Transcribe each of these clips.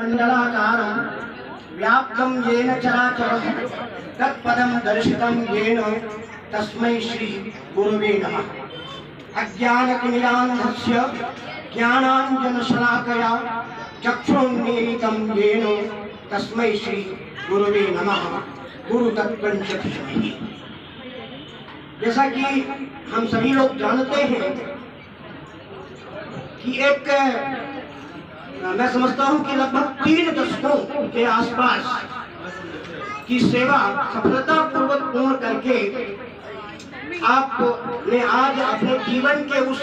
मंडलाकारं व्याप्तं येन चराचरं तत्पदं दर्शितं येन तस्मै श्री गुरुवे नमः। अज्ञानतिमिरान्धस्य ज्ञानाञ्जनशलाकया चक्षुरुन्मीलितं येन तस्मै श्री गुरुवे नमः। गुरु तत्त्वं च धीमहि। जैसा कि हम सभी लोग जानते हैं कि मैं समझता हूं कि लगभग 3 दशकों के आसपास की सेवा सफलतापूर्वक पूर्ण करके आपने आज अपने जीवन के उस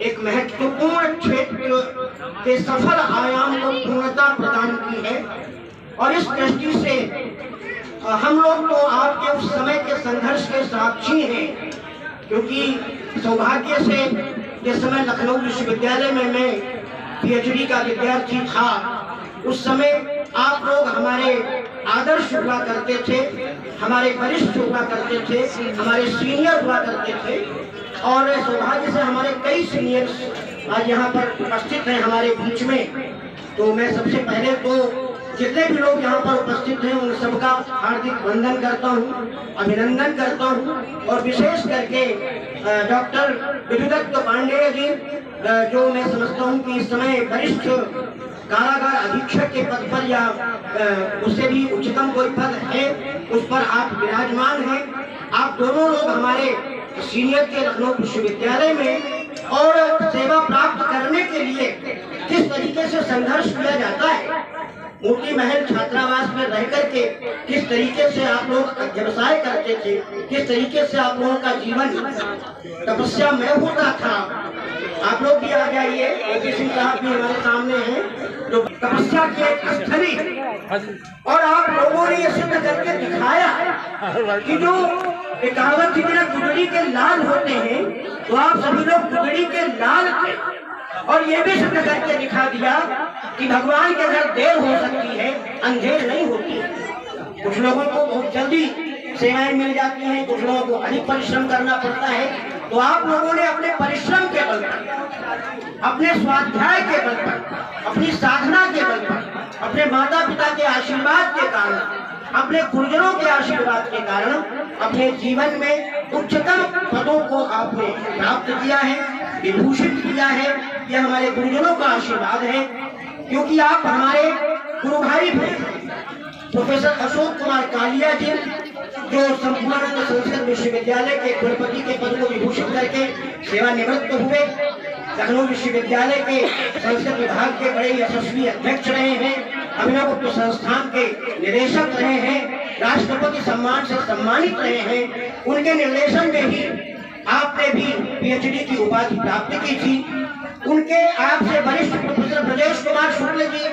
एक महत्वपूर्ण क्षेत्र के सफल आयाम को पूर्णता प्रदान की है। और इस दृष्टि से हम लोग तो आपके उस समय के संघर्ष के साक्षी हैं, क्योंकि सौभाग्य से जिस समय लखनऊ विश्वविद्यालय में मैं पीएचडी का विद्यार्थी था, उस समय आप लोग हमारे आदर्श हुआ करते थे, हमारे वरिष्ठ हुआ करते थे, हमारे सीनियर हुआ करते थे। और सौभाग्य से हमारे कई सीनियर्स आज यहाँ पर उपस्थित हैं हमारे बीच में। तो मैं सबसे पहले तो जितने भी लोग यहाँ पर उपस्थित हैं उन सबका हार्दिक वंदन करता हूँ, अभिनंदन करता हूँ। और विशेष करके डॉक्टर विद्युदत्त पांडेय जी, जो मैं समझता हूँ कि इस समय वरिष्ठ कारागार अधीक्षक के पद पर या उससे भी उच्चतम कोई पद है उस पर आप विराजमान हैं। आप दोनों लोग हमारे सीनियर के लखनऊ विश्वविद्यालय में और सेवा प्राप्त करने के लिए किस तरीके से संघर्ष किया जाता है, मोती महल छात्रावास में रह करके किस तरीके से आप लोग व्यवसाय करते थे, किस तरीके से आप लोगों का जीवन तपस्या में होता था। आप लोग भी आ जाइए, ओपी सिंह साहब भी हमारे सामने हैं जो तपस्या की एक स्थली, और आप लोगों ने ये सिद्ध करके दिखाया कि जो कहावत थी ना गुदड़ी के लाल होते हैं, तो आप सभी लोग गुदड़ी के लाल थे। और ये भी सिद्ध करके दिखा दिया कि भगवान के घर देर हो सकती है, अंधेर नहीं होती। कुछ लोगों को बहुत जल्दी सेवाएं मिल जाती हैं, कुछ लोगों को अधिक परिश्रम करना पड़ता है। तो आप लोगों ने अपने परिश्रम के बल पर, अपने स्वाध्याय के बल पर, अपनी साधना के बल पर, अपने माता पिता के आशीर्वाद के कारण, अपने गुरुजनों के आशीर्वाद के कारण अपने जीवन में उच्चतम पदों को आपने प्राप्त किया है, विभूषित किया है। यह हमारे गुरुजनों का आशीर्वाद है, क्योंकि आप हमारे गुरु भाई थे। प्रोफेसर अशोक कुमार कालिया जी, जो संपूर्णानंद संस्कृत विश्वविद्यालय के कुलपति के पद को विभूषित करके सेवानिवृत्त हुए, लखनऊ विश्वविद्यालय के संस्कृत विभाग के बड़े यशस्वी अध्यक्ष रहे हैं, अभिनव संस्थान के निदेशक रहे हैं, राष्ट्रपति सम्मान से सम्मानित रहे हैं। उनके निर्देशन में ही आपने भी पीएचडी की उपाधि प्राप्त की थी। उनके आपसे वरिष्ठ प्रोफेसर ब्रजेश कुमार शुक्ल जी,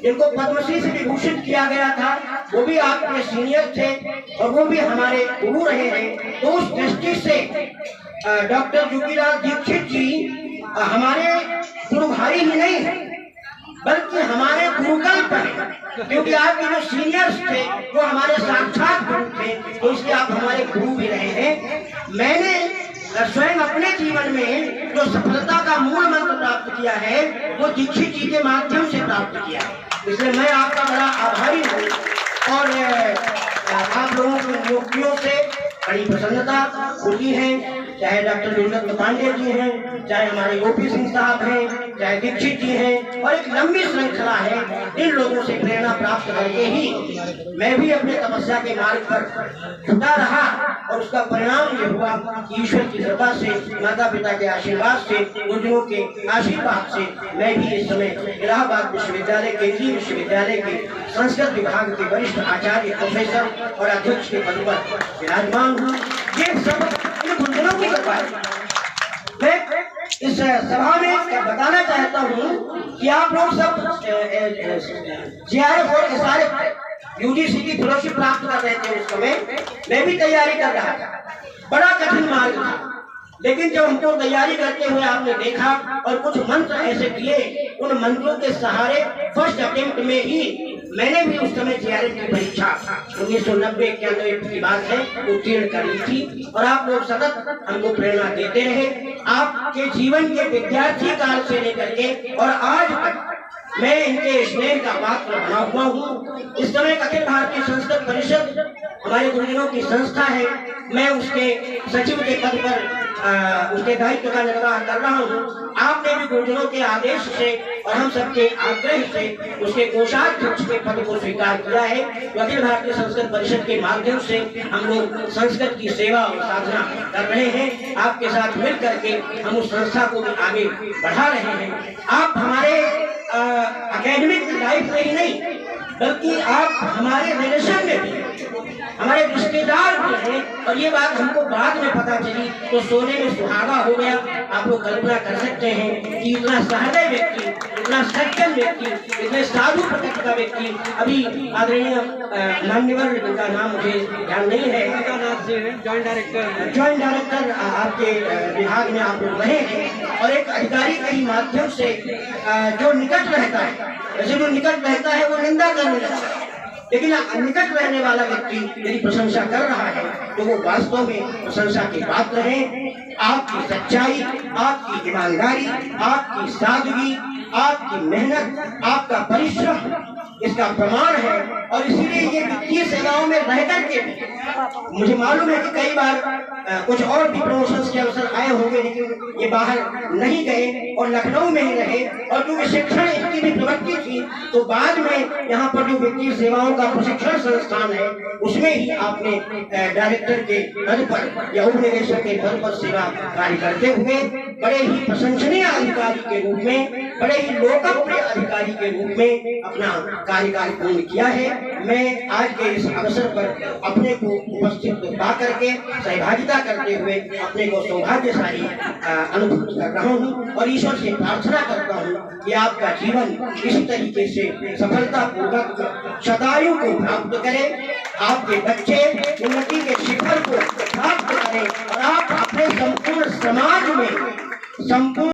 जिनको पद्मश्री से विभूषित किया गया था, वो भी आपके सीनियर थे और वो भी हमारे गुरु रहे हैं। तो उस दृष्टि से डॉक्टर जोगीराज दीक्षित जी हमारे गुरु भाई ही नहीं है, बल्कि हमारे गुरुकल्प है, क्योंकि आपके जो सीनियर्स थे वो हमारे साक्षात गुरु थे, तो इसलिए आप हमारे गुरु भी रहे हैं। मैंने स्वयं अपने जीवन में जो सफलता का मूल मंत्र प्राप्त किया है वो दीक्षित जी के माध्यम से प्राप्त किया है, इसलिए मैं आपका बड़ा आभारी हूँ। और आप लोगों की नियुक्तियों से बड़ी प्रसन्नता होती है, चाहे डॉक्टर विद्युदत्त पांडेय जी हैं, चाहे हमारे ओपी सिंह साहब हैं, चाहे दीक्षित जी हैं, और एक लंबी श्रृंखला है। इन लोगों से प्रेरणा प्राप्त करके ही मैं भी अपने तपस्या के मार्ग पर जुटा रहा, और उसका परिणाम ये हुआ कि ईश्वर की कृपा से, माता पिता के आशीर्वाद से, गुरुजनों के आशीर्वाद से मैं भी इस समय इलाहाबाद विश्वविद्यालय, केंद्रीय विश्वविद्यालय के संस्कृत विभाग के वरिष्ठ आचार्य, प्रोफेसर और अध्यक्ष के पद पर विराजमान हूँ। ये सब गुरुजनों की कृपा है। मैं इस सभा में बताना चाहता हूँ कि आप लोग सब जीआरएफ और एसआरएफ यूजीसी की फेलोशिप प्राप्त कर रहे थे उस समय, मैं भी तैयारी कर रहा था। बड़ा कठिन मार्ग था, लेकिन जब हमको तैयारी करते हुए आपने देखा और कुछ मंत्र ऐसे दिए, उन मंत्रों के सहारे फर्स्ट अटेम्प्ट में ही मैंने भी उस समय जीआरएफ की परीक्षा 1990-91 की बात है उत्तीर्ण कर ली थी। और आप लोग सतत हमको प्रेरणा देते रहे, आपके जीवन के विद्यार्थी काल से लेकर के और आज तक मैं इनके स्नेह का पात्र बना हुआ हूँ। इस समय अखिल भारतीय संस्कृत परिषद हमारे गुरुजनों की संस्था है। मैं उसके सचिव के पद पर उसके दायित्व का निर्वाह कर रहा हूँ। आपने भी गुरुजनों के आदेश से और हम सबके आग्रह से उसके कोषाध्यक्ष के पद को स्वीकार किया है। तो अखिल भारतीय संस्कृत परिषद के माध्यम से हम लोग संस्कृत की सेवा और साधना कर रहे हैं। आपके साथ मिल करके हम उस संस्था को भी आगे बढ़ा रहे हैं। आप हमारे एकेडमिक लाइफ में ही नहीं, बल्कि आप हमारे रिलेशन में भी हमारे रिश्तेदार भी हैं। और ये बात हमको बाद में पता चली तो सोने में सुहागा हो गया। आप लोग कल्पना कर सकते हैं कि इतना सहृदय व्यक्ति, इतना सज्जन व्यक्ति, इतने साधु प्रकृति का व्यक्ति, अभी आदरणीय मान्यवर जिनका नाम मुझे ध्यान नहीं है, जॉइंट डायरेक्टर आपके विभाग में आप लोग रहे हैं, और एक अधिकारी के ही माध्यम से जो निकट रहता है, वैसे जो निकट रहता है वो निंदा करने लगता है, लेकिन निकट रहने वाला व्यक्ति यदि प्रशंसा कर रहा है तो वो वास्तव में प्रशंसा के पात्र है। आपकी सच्चाई, आपकी ईमानदारी, आपकी सादगी, आपकी मेहनत, आपका परिश्रम इसका प्रमाण है। और इसीलिए ये वित्तीय सेवाओं में रह करके मुझे मालूम है कि कई बार कुछ और भी प्रमोशंस के अवसर आए होंगे, लेकिन ये बाहर नहीं गए और लखनऊ में ही रहे। और जो शिक्षण की भी प्रवृत्ति थी तो बाद में यहाँ पर जो वित्तीय सेवाओं का प्रशिक्षण संस्थान है उसमें ही आपने डायरेक्टर के पद पर या उपनिदेशक के पद पर सेवा कार्य करते हुए बड़े ही प्रशंसनीय अधिकारी के रूप में, बड़े ही लोकप्रिय अधिकारी के रूप में अपना कार्यकाल पूर्ण किया है। मैं आज के इस अवसर पर अपने को उपस्थित पा करके सहभागिता करते हुए अपने को सौभाग्यशाली अनुभूत कर रहा हूँ और ईश्वर से प्रार्थना करता हूँ कि आपका जीवन इसी तरीके से सफलता पूर्वक शतायु को प्राप्त करे, आपके बच्चे उन्नति के शिखर को प्राप्त करें और आप अपने संपूर्ण समाज में संपूर्ण